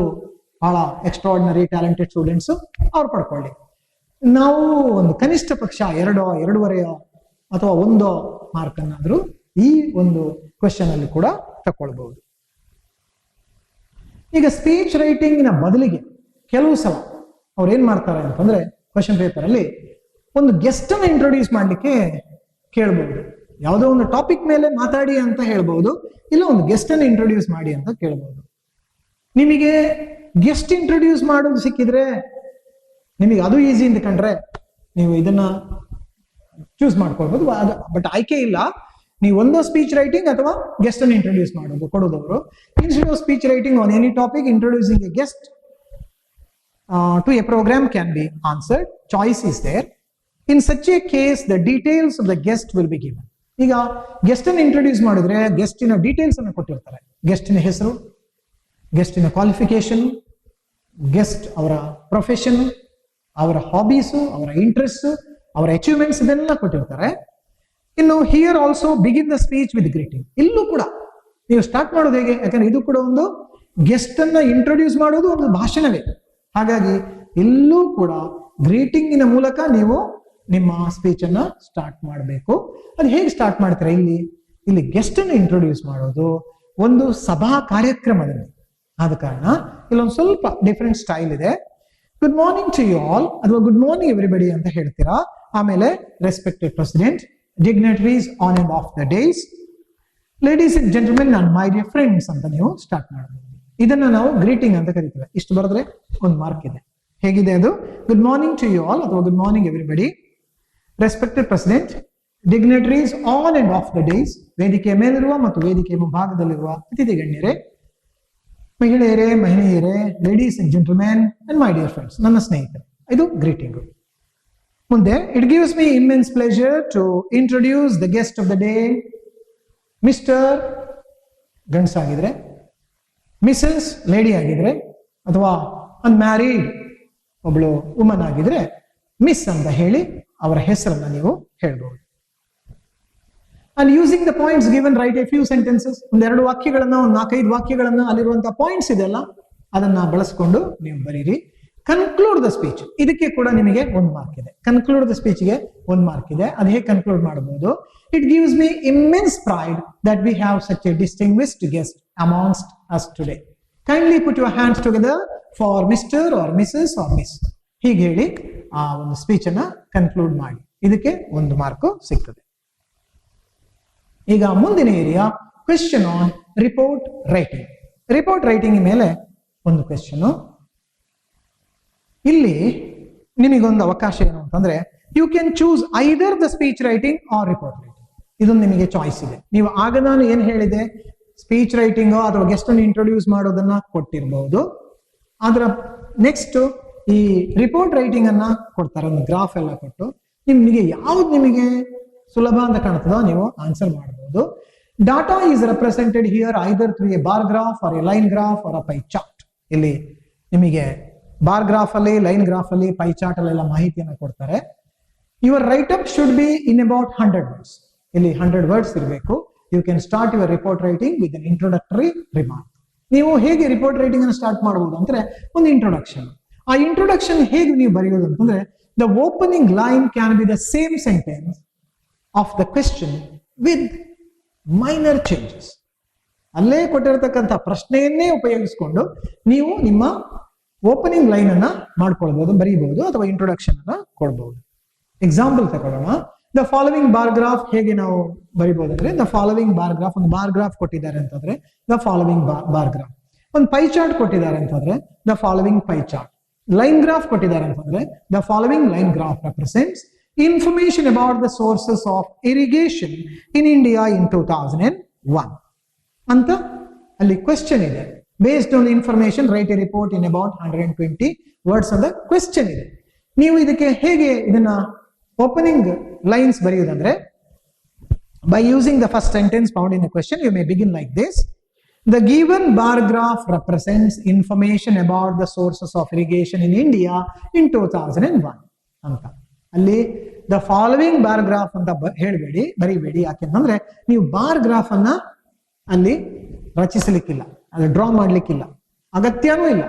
ಬಹಳ ಎಕ್ಸ್ಟ್ರಾರ್ಡಿನರಿ ಟ್ಯಾಲೆಂಟೆಡ್ ಸ್ಟೂಡೆಂಟ್ಸ್ ಅವ್ರು ಪಡ್ಕೊಳ್ಳಿ. ನಾವು ಒಂದು ಕನಿಷ್ಠ ಪಕ್ಷ 2, 2.5 ಅಥವಾ 1 ಮಾರ್ಕ್ ಅನ್ನಾದ್ರೂ ಈ ಒಂದು ಕ್ವೆಶ್ಚನ್ ಅಲ್ಲಿ ಕೂಡ ತಕೊಳ್ಬಹುದು. ಈಗ ಸ್ಪೀಚ್ ರೈಟಿಂಗ್ ನ ಬದಲಿಗೆ ಕೆಲವು ಸಲ ಅವ್ರು ಏನ್ ಮಾಡ್ತಾರೆ ಅಂತಂದ್ರೆ, ಕ್ವೆಶ್ಚನ್ ಪೇಪರ್ ಅಲ್ಲಿ ಒಂದು ಗೆಸ್ಟ್ ಅನ್ನ ಇಂಟ್ರೊಡ್ಯೂಸ್ ಮಾಡ್ಲಿಕ್ಕೆ ಕೇಳ್ಬಹುದು. ಯಾವುದೋ ಒಂದು ಟಾಪಿಕ್ ಮೇಲೆ ಮಾತಾಡಿ ಅಂತ ಹೇಳ್ಬಹುದು, ಇಲ್ಲ ಒಂದು ಗೆಸ್ಟ್ ಅನ್ನ ಇಂಟ್ರೊಡ್ಯೂಸ್ ಮಾಡಿ ಅಂತ ಕೇಳ್ಬಹುದು. ನಿಮಗೆ ಗೆಸ್ಟ್ ಇಂಟ್ರೊಡ್ಯೂಸ್ ಮಾಡೋದು ಸಿಕ್ಕಿದ್ರೆ ನಿಮಗೆ ಅದು ಈಸಿ ಅಂತ ಕಂಡ್ರೆ ನೀವು ಇದನ್ನ ಚೂಸ್ ಮಾಡ್ಕೊಳ್ಬಹುದು. ಬಟ್ ಆಯ್ಕೆ ಇಲ್ಲ, ನೀವು ಒಂದು ಸ್ಪೀಚ್ ರೈಟಿಂಗ್ ಅಥವಾ ಗೆಸ್ಟ್ ಅನ್ನು ಇಂಟ್ರೊಡ್ಯೂಸ್ ಮಾಡೋದು ಕೊಡೋದವರು. Instead of speech writing on any topic, introducing a guest to a program can be answered. Choice is there. In such a case, the details of the guest will be given. ಈಗ guest ಅನ್ನು introduce ಮಾಡಿದ್ರೆ ಗೆಸ್ಟಿನ details ಅನ್ನು ಕೊಟ್ಟಿರ್ತಾರೆ. ಗೆಸ್ಟಿನ ಹೆಸರು, ಗೆಸ್ಟಿನ qualification, guest ಅವರ profession, ಅವರ hobbies, ಅವರ interest, ಅವರ ಅಚೀವ್ಮೆಂಟ್ಸ್ ಇದೆಲ್ಲ ಕೊಟ್ಟಿರ್ತಾರೆ. ಇನ್ನು here also begin the speech with greeting. ಇಲ್ಲೂ ಕೂಡ ನೀವು ಸ್ಟಾರ್ಟ್ ಮಾಡೋದು ಹೇಗೆ, ಯಾಕಂದ್ರೆ ಇದು ಕೂಡ ಒಂದು ಗೆಸ್ಟ್ ಅನ್ನ ಇಂಟ್ರೊಡ್ಯೂಸ್ ಮಾಡೋದು ಒಂದು ಭಾಷಣವೇ. ಹಾಗಾಗಿ ಇಲ್ಲೂ ಕೂಡ ಗ್ರೀಟಿಂಗಿನ ಮೂಲಕ ನೀವು ನಿಮ್ಮ ಸ್ಪೀಚ್ ಅನ್ನ ಸ್ಟಾರ್ಟ್ ಮಾಡಬೇಕು. ಅದು ಹೇಗೆ ಸ್ಟಾರ್ಟ್ ಮಾಡ್ತೀರಾ, ಇಲ್ಲಿ ಗೆಸ್ಟ್ ಅನ್ನು ಇಂಟ್ರೊಡ್ಯೂಸ್ ಮಾಡೋದು ಒಂದು ಸಭಾ ಕಾರ್ಯಕ್ರಮದಲ್ಲಿ ಆದ ಕಾರಣ ಇಲ್ಲೊಂದು ಸ್ವಲ್ಪ ಡಿಫರೆಂಟ್ ಸ್ಟೈಲ್ ಇದೆ. Good morning to you all ಅಥವಾ ಗುಡ್ ಮಾರ್ನಿಂಗ್ ಎವ್ರಿಬಡಿ ಅಂತ ಹೇಳ್ತೀರಾ. ಆಮೇಲೆ respected president, dignitaries on and off the dais, ladies and gentlemen and my dear friends ಅಂತ ನೀವು ಸ್ಟಾರ್ಟ್ ಮಾಡಬಹುದು. ಇದನ್ನ ನಾವು ಗ್ರೀಟಿಂಗ್ ಅಂತ ಕರಿತೀವಿ. ಇಷ್ಟು ಬರೆದ್ರೆ 1 ಮಾರ್ಕ್ ಇದೆ. ಹೇಗಿದೆ ಅದು? Good morning to you all ಅಥವಾ good morning everybody, respected president, dignitaries on and off the dais, ವೇದಿಕೆಯ ಮೇಲಿರುವ ಮತ್ತು ವೇದಿಕೆಯ ಮುಂಭಾಗದಲ್ಲಿರುವ ಅತಿಥಿ ಗಣ್ಯರೇ, ಮಹಿಳೆಯರೇ, ಮಹಿಳೆಯರೇ, ladies and gentlemen and my dear friends, ನನ್ನ ಸ್ನೇಹಿತರೆ. ಇದು ಗ್ರೀಟಿಂಗ್. ಮುಂದೆ, it gives me immense pleasure to introduce the guest of the day. Mister ಗಂಡ್ಸಾಗಿದ್ರೆ, ಮಿಸಸ್ ಲೇಡಿ ಆಗಿದ್ರೆ, ಅಥವಾ ಅನ್ಮ್ಯಾರಿಡ್ ಒಬ್ಳು ವುಮನ್ ಆಗಿದ್ರೆ ಮಿಸ್ ಅಂತ ಹೇಳಿ ಅವರ ಹೆಸರನ್ನ ನೀವು ಹೇಳ್ಬಹುದು. And using the points given right A few sentences. 1-2 ವಾಕ್ಯಗಳನ್ನ, 4-5 ವಾಕ್ಯಗಳನ್ನ, ಅಲ್ಲಿರುವಂತಹ ಪಾಯಿಂಟ್ಸ್ ಇದೆಲ್ಲ ಅದನ್ನ ಬಳಸ್ಕೊಂಡು ನೀವು ಬರೀರಿ. ಕನ್ಕ್ಲೂಡ್ ದ ಸ್ಪೀಚ್, ಇದಕ್ಕೆ ಕೂಡ ನಿಮಗೆ 1 ಮಾರ್ಕ್ ಇದೆ. ಕನ್ಕ್ಲೂಡ್ ದ ಸ್ಪೀಚ್ಗೆ 1 ಮಾರ್ಕ್ ಇದೆ. ಅದು ಹೇಗೆ ಕನ್ಕ್ಲೂಡ್ ಮಾಡಬಹುದು? It gives me immense pride that we have such a distinguished guest amongst us today. Kindly put your hands together for mister or missus or miss. ಹೀಗೆ ಹೇಳಿ ಆ ಒಂದು speech ಅನ್ನ conclude ಮಾಡಿ. ಇದಕ್ಕೆ 1 ಮಾರ್ಕ್ ಸಿಗ್ತದೆ. ಈಗ ಮುಂದಿನ area question on report writing. Report writing ಮೇಲೆ ಒಂದು ಕ್ವೆಶ್ಚನ್. ಇಲ್ಲಿ ನಿಮಗೊಂದು ಅವಕಾಶ ಏನು ಅಂತಂದ್ರೆ, you can choose either the speech writing or report writing. ಇದೊಂದು ನಿಮಗೆ ಚಾಯ್ಸ್ ಇದೆ. ನೀವು ಆಗ ನಾನು ಏನ್ ಹೇಳಿದೆ, ಸ್ಪೀಚ್ ರೈಟಿಂಗ್ ಅಥವಾ ಗೆಸ್ಟ್ ಅನ್ನು ಇಂಟ್ರೊಡ್ಯೂಸ್ ಮಾಡೋದನ್ನ ಕೊಟ್ಟಿರಬಹುದು. ಆದ್ರ ನೆಕ್ಸ್ಟ್ ಈ ರಿಪೋರ್ಟ್ ರೈಟಿಂಗ್ ಅನ್ನ ಕೊಡ್ತಾರೆ, ಒಂದು ಗ್ರಾಫ್ ಎಲ್ಲ ಕೊಟ್ಟು. ನಿಮಗೆ ಯಾವ್ದು ನಿಮಗೆ ಸುಲಭ ಅಂತ ಕಾಣ್ತದೋ ನೀವು ಆನ್ಸರ್ ಮಾಡಬಹುದು. Data is represented here either through a bar graph or a line graph or a pie chart. ಇಲ್ಲಿ ನಿಮಗೆ ಬಾರ್ ಗ್ರಾಫ್ ಅಲ್ಲಿ, ಲೈನ್ ಗ್ರಾಫ್ ಅಲ್ಲಿ, ಪೈ ಚಾರ್ಟ್ ಅಲ್ಲೆಲ್ಲ ಮಾಹಿತಿಯನ್ನು ಕೊಡ್ತಾರೆ. Your write up should be in about 100 words. ಇಲ್ಲಿ 100 words ಇರಬೇಕು. You can start your report writing with an introductory remark. ನೀವು ಹೇಗೆ ರಿಪೋರ್ಟ್ ರೈಟಿಂಗ್ ಅನ್ನು ಸ್ಟಾರ್ಟ್ ಮಾಡಬಹುದು ಅಂದ್ರೆ, ಒಂದು ಇಂಟ್ರೊಡಕ್ಷನ್. ಆ ಇಂಟ್ರೊಡಕ್ಷನ್ ಹೇಗೆ ನೀವು ಬರೆಯೋದು ಅಂತಂದ್ರೆ, the opening line can be the same sentence of the question with minor changes. ಅಲ್ಲೇ ಕೊಟ್ಟಿರತಕ್ಕಂಥ ಪ್ರಶ್ನೆಯನ್ನೇ ಉಪಯೋಗಿಸಿಕೊಂಡು ನೀವು ನಿಮ್ಮ ಓಪನಿಂಗ್ ಲೈನ್ ಅನ್ನ ಮಾಡ್ಕೊಳ್ಬಹುದು, ಬರೀಬಹುದು, ಅಥವಾ ಇಂಟ್ರೊಡಕ್ಷನ್ ಅನ್ನ ಕೊಡಬಹುದು. ಎಕ್ಸಾಂಪಲ್ ತಗೊಳ್ಳೋಣ. ದ ಫಾಲೋವಿಂಗ್ ಬಾರ್ ಗ್ರಾಫ್ ಹೇಗೆ ನಾವು ಬರಿಬಹುದು ಅಂದ್ರೆ, ದ ಫಾಲೋವಿಂಗ್ ಬಾರ್ ಗ್ರಾಫ್, ಒಂದು ಬಾರ್ ಗ್ರಾಫ್ ಕೊಟ್ಟಿದ್ದಾರೆ ಅಂತಂದ್ರೆ ದ ಫಾಲೋವಿಂಗ್ ಬಾರ್ ಗ್ರಾಫ್. ಒಂದು ಪೈ ಚಾರ್ಟ್ ಕೊಟ್ಟಿದ್ದಾರೆ ಅಂತಂದ್ರೆ the following pi chart. Line graph ಕೊಟ್ಟಿದ್ದಾರೆ ಅಂತಂದ್ರೆ the following line graph represents information about the sources of irrigation in India in 2001 ಅಂತ ಅಲ್ಲಿ ಕ್ವೆಶ್ಚನ್ ಇದೆ. Based on information right A report in about 120 words ಅಂತ question ಇದೆ. ನೀವು ಇದಕ್ಕೆ ಹೇಗೆ ಇದನ್ನ opening lines ಬರೆಯುವುದಂದ್ರೆ, by using the first sentence found in the question, you may begin like this: the given bar graph represents information about the sources of irrigation in India in 2001 ಅಂತ. ಅಲ್ಲಿ the following bar graph ಅಂತ ಹೇಳಬೇಡಿ, ಬರಿಬೇಡಿ. ಯಾಕೆಂತಂದ್ರೆ ನೀವು bar graph ಅನ್ನ ಅಲ್ಲಿ ರಚಿಸಲಿಕ್ಕಿಲ್ಲ, ಅದು draw ಮಾಡ್ಲಿಕ್ಕಿಲ್ಲ, ಅಗತ್ಯನೂ ಇಲ್ಲ.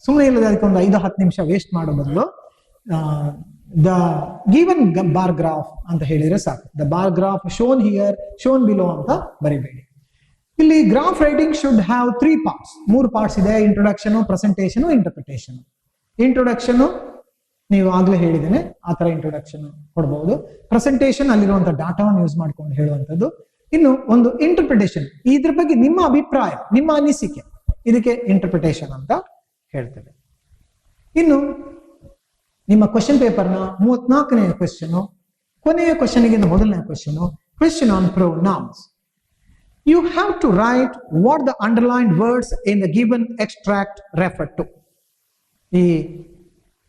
ಸುಮ್ಮನೆ ಇಲ್ಲದೆ ಅದಕ್ಕೆ ಒಂದು 5-10 ನಿಮಿಷ ವೇಸ್ಟ್ ಮಾಡೋ ಬದಲು ದ ಗಿವನ್ ಬಾರ್ ಗ್ರಾಫ್ ಅಂತ ಹೇಳಿದ್ರೆ ಸಾಕು. The bar graph shown here, shown below ಅಂತ ಬರಿಬೇಡಿ. ಇಲ್ಲಿ graph writing should have 3 parts. 3 parts ಇದೆ: ಇಂಟ್ರೊಡಕ್ಷನ್, ಪ್ರೆಸೆಂಟೇಷನ್, ಇಂಟರ್ಪ್ರಿಟೇಷನ್. ಇಂಟ್ರೊಡಕ್ಷನ್ ನೀವು ಆಗ್ಲೇ ಹೇಳಿದ್ದೇನೆ, ಆ ತರ ಇಂಟ್ರೊಡಕ್ಷನ್ ಕೊಡಬಹುದು. ಪ್ರೆಸೆಂಟೇಷನ್ ಅಲ್ಲಿರುವಂತಹ ಡಾಟಾವನ್ನು ಯೂಸ್ ಮಾಡ್ಕೊಂಡು ಹೇಳುವಂಥದ್ದು. ಇನ್ನು ಒಂದು ಇಂಟರ್ಪ್ರಿಟೇಷನ್, ಇದ್ರ ಬಗ್ಗೆ ನಿಮ್ಮ ಅಭಿಪ್ರಾಯ, ನಿಮ್ಮ ಅನಿಸಿಕೆ, ಇದಕ್ಕೆ ಇಂಟರ್ಪ್ರಿಟೇಷನ್ ಅಂತ ಹೇಳ್ತೇವೆ. ಇನ್ನು ನಿಮ್ಮ ಕ್ವಶನ್ ಪೇಪರ್ನ 34ನೇ ಕ್ವೆಶ್ಚನ್, ಕೊನೆಯ ಕ್ವಶನ್ಗಿಂತ ಮೊದಲನೇ question on pronouns. You have to write what the underlined words in the given extract refer to. ಈ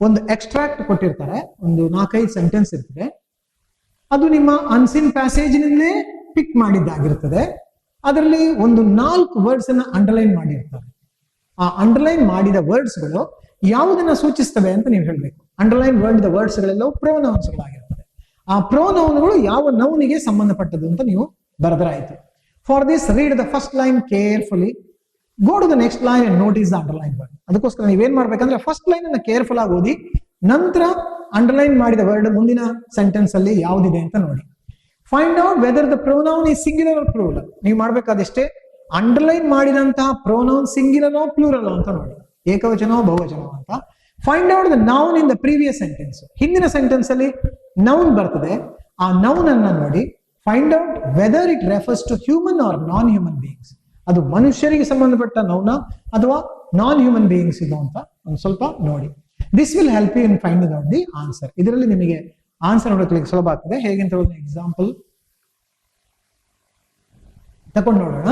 ಒಂದು ಎಕ್ಸ್ಟ್ರಾಕ್ಟ್ ಕೊಟ್ಟಿರ್ತಾರೆ, ಒಂದು 4-5 ಸೆಂಟೆನ್ಸ್ ಇರ್ತದೆ. ಅದು ನಿಮ್ಮ ಅನ್ಸಿನ್ ಪ್ಯಾಸೇಜ್ನಿಂದಲೇ ಪಿಕ್ ಮಾಡಿದ್ದಾಗಿರ್ತದೆ. ಅದರಲ್ಲಿ ಒಂದು 4 ವರ್ಡ್ಸ್ ಅನ್ನ ಅಂಡರ್ಲೈನ್ ಮಾಡಿರ್ತಾರೆ. ಆ ಅಂಡರ್ಲೈನ್ ಮಾಡಿದ ವರ್ಡ್ಸ್ಗಳು ಯಾವುದನ್ನ ಸೂಚಿಸ್ತವೆ ಅಂತ ನೀವು ಹೇಳಬೇಕು. ಅಂಡರ್ಲೈನ್ ವರ್ಡ್ಸ್ಗಳೆಲ್ಲವೂ ಪ್ರೊನೌನ್ಸ್ಗಳಾಗಿರ್ತದೆ. ಆ ಪ್ರೊನೌನ್ಗಳು ಯಾವ ನೌನಿಗೆ ಸಂಬಂಧಪಟ್ಟದ್ದು ಅಂತ ನೀವು ಬರೆದರಾಯಿತು. For this read the first line carefully, go to the next line and notice the underline word. ಅದಕ್ಕೋಸ್ಕರ ನೀವೇನ್ ಮಾಡ್ಬೇಕಂದ್ರೆ ಫಸ್ಟ್ ಲೈನ್ ಅನ್ನ ಕೇರ್ಫುಲ್ ಆಗಿ ಓದಿ, ನಂತರ ಅಂಡರ್ಲೈನ್ ಮಾಡಿದ ವರ್ಡ್ ಮುಂದಿನ ಸೆಂಟೆನ್ಸ್ ಅಲ್ಲಿ ಯಾವುದಿದೆ ಅಂತ ನೋಡಿ. Find out whether the pronoun ಈ ಸಿಂಗ್ಯುಲರ್ ಆರ್ ಪ್ಲೂರಲ್. ನೀವು ಮಾಡ್ಬೇಕಾದಷ್ಟೇ ಅಂಡರ್ಲೈನ್ ಮಾಡಿದಂತಹ ಪ್ರೊನೌನ್ ಸಿಂಗ್ಯುಲರ್ ಪ್ಲೂರಲ್ ಅಂತ ನೋಡಿ, ಏಕವಚನೋ ಬಹುವಚನೋ ಅಂತ. Find out the noun in the previous sentence. ಹಿಂದಿನ ಸೆಂಟೆನ್ಸ್ ಅಲ್ಲಿ ನೌನ್ ಬರ್ತದೆ, ಆ ನೌನ್ ಅನ್ನ ನೋಡಿ. Find out whether it refers to human or non human beings. ಅದು ಮನುಷ್ಯರಿಗೆ ಸಂಬಂಧಪಟ್ಟ ನೌನ ಅಥವಾ ನಾನ್ ಹ್ಯೂಮನ್ ಬೀಯಿಂಗ್ಸ್ ಇದು ಅಂತ ಒಂದು ಸ್ವಲ್ಪ ನೋಡಿ. This will help you in finding out the answer. ಇದರಲ್ಲಿ ನಿಮಗೆ ಆನ್ಸರ್ ನೋಡೋಕೆ ಸುಲಭ ಆಗ್ತದೆ. ಹೇಗೆ ಅಂತ ಹೇಳೋದು ಎಕ್ಸಾಂಪಲ್ ತಕೊಂಡು ನೋಡೋಣ.